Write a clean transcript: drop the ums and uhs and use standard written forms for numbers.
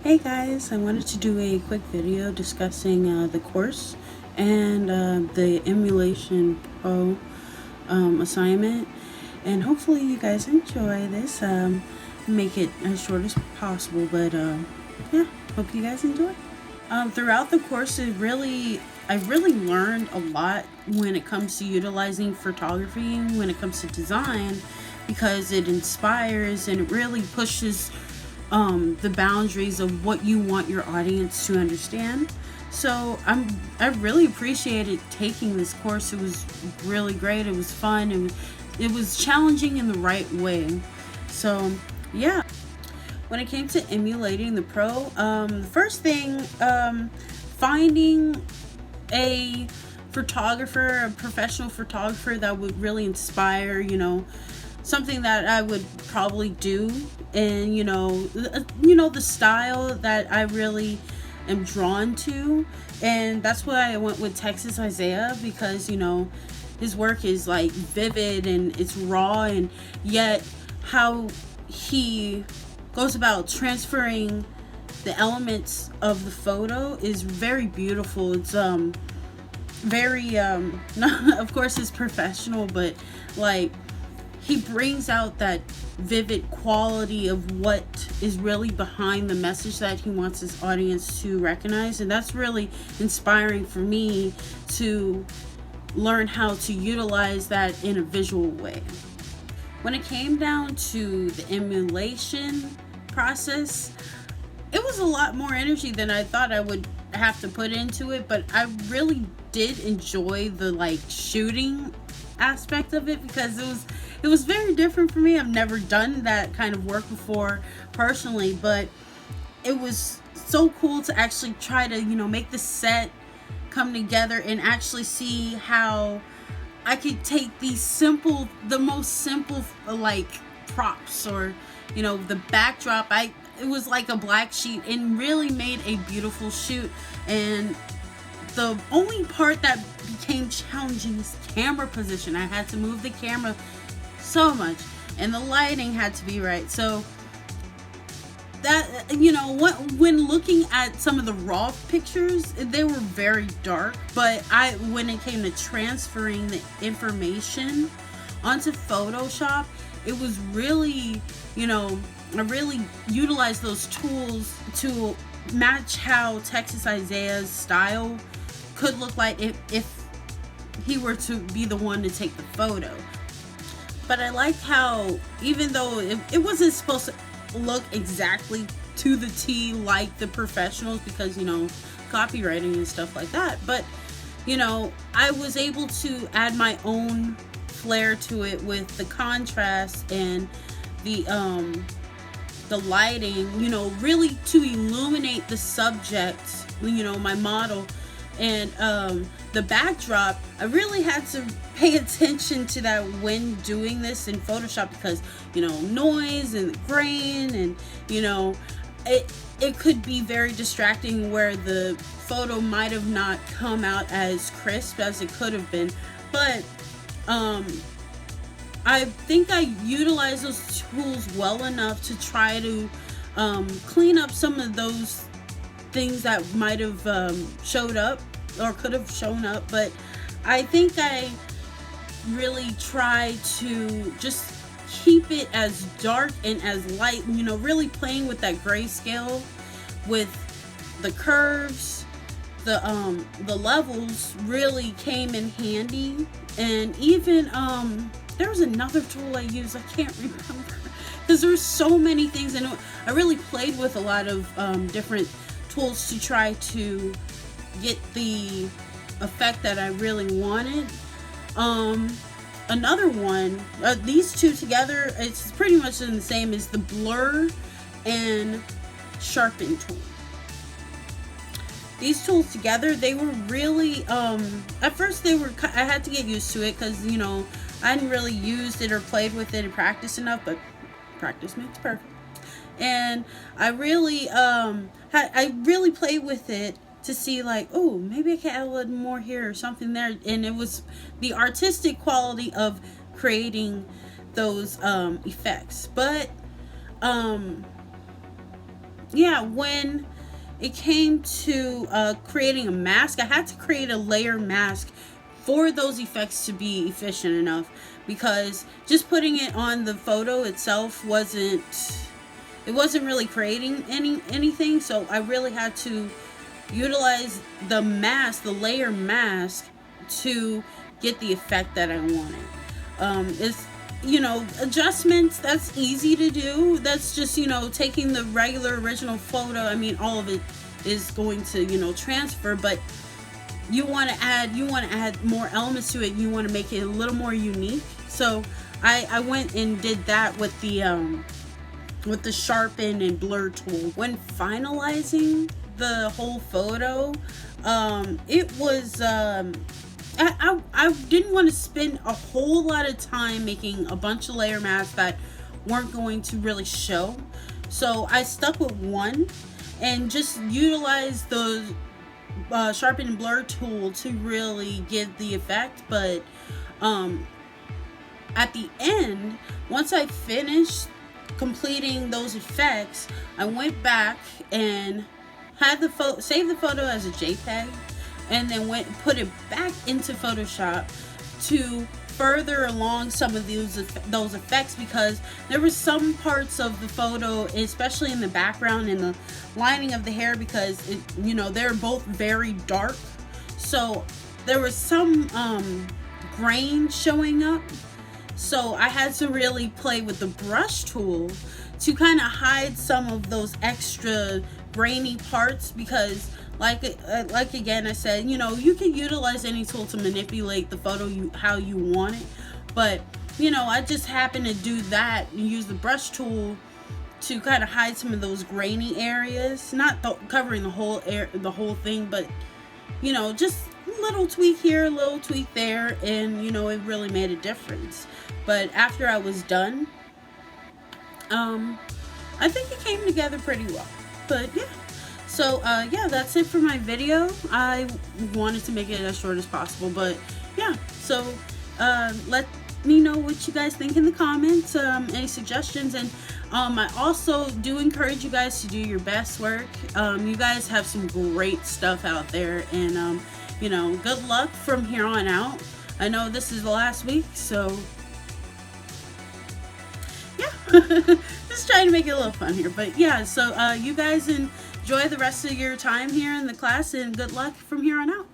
Hey guys, I wanted to do a quick video discussing the course and the Emulation Pro assignment, and hopefully you guys enjoy this. Make it as short as possible, but yeah, hope you guys enjoy. Throughout the course, I really learned a lot when it comes to utilizing photography, when it comes to design, because it inspires and it really pushes the boundaries of what you want your audience to understand. So I really appreciated taking this course. It was really great. It was fun. It was challenging in the right way. So yeah. When it came to emulating the pro, the first thing, finding a photographer, a professional photographer that would really inspire, something that I would probably do, and the style that I really am drawn to, and that's why I went with Texas Isaiah, because his work is like vivid and it's raw, and yet how he goes about transferring the elements of the photo is very beautiful. It's very of course it's professional, but like he brings out that vivid quality of what is really behind the message that he wants his audience to recognize, and that's really inspiring for me to learn how to utilize that in a visual way. When it came down to the emulation process, it was a lot more energy than I thought I would have to put into it, but I really did enjoy the shooting aspect of it, because it was very different for me. I've never done that kind of work before personally, but it was so cool to actually try to make the set come together and actually see how I could take the most simple props, or the backdrop. It was like a black sheet, and really made a beautiful shoot. And the only part that became challenging is camera position. I had to move the camera so much, and the lighting had to be right. So that when looking at some of the raw pictures, they were very dark, but when it came to transferring the information onto Photoshop, it was really, I really utilized those tools to match how Texas Isaiah's style could look like if he were to be the one to take the photo. But I liked how, even though it wasn't supposed to look exactly to the T like the professionals, because copywriting and stuff like that, but I was able to add my own flair to it with the contrast and the lighting, really to illuminate the subject, my model. And the backdrop, I really had to pay attention to that when doing this in Photoshop, because noise and grain, and it could be very distracting, where the photo might have not come out as crisp as it could have been. But I think I utilized those tools well enough to try to clean up some of those things that might have showed up or could have shown up. But I think I really try to just keep it as dark and as light, really playing with that grayscale, with the curves. The levels really came in handy. And even there was another tool I used, I can't remember, because there's so many things, and I really played with a lot of different tools to try to get the effect that I really wanted. Another one, these two together, it's pretty much the same as the blur and sharpen tool. These tools together, they were really, at first I had to get used to it, because I hadn't really used it or played with it and practiced enough, but practice makes perfect. And I really played with it to see, oh, maybe I can add a little more here or something there. And it was the artistic quality of creating those effects. But yeah, when it came to creating a mask, I had to create a layer mask for those effects to be efficient enough, because just putting it on the photo itself wasn't really creating anything. So I really had to utilize the mask, the layer mask, to get the effect that I wanted. It's, adjustments, that's easy to do. That's just, taking the regular original photo. I mean, all of it is going to, transfer, but you want to add more elements to it. You want to make it a little more unique. So I went and did that with the sharpen and blur tool. When finalizing the whole photo, it was I didn't want to spend a whole lot of time making a bunch of layer masks that weren't going to really show. So I stuck with one and just utilized the sharpen and blur tool to really give the effect. But at the end, once I finished completing those effects, I went back and had save the photo as a JPEG, and then put it back into Photoshop to further along some of those effects, because there were some parts of the photo, especially in the background and the lining of the hair, because they're both very dark, so there was some grain showing up. So I had to really play with the brush tool to kind of hide some of those extra grainy parts, because like again I said, you can utilize any tool to manipulate the photo how you want it, but I just happened to do that and use the brush tool to kind of hide some of those grainy areas, not covering the whole thing, but just a little tweak here, a little tweak there, and it really made a difference. But after I was done, I think it came together pretty well. But yeah, so yeah, that's it for my video. I wanted to make it as short as possible, but yeah, so let me know what you guys think in the comments, any suggestions, and I also do encourage you guys to do your best work. You guys have some great stuff out there, and good luck from here on out. I know this is the last week, so yeah, just trying to make it a little fun here. But yeah, so you guys enjoy the rest of your time here in the class, and good luck from here on out.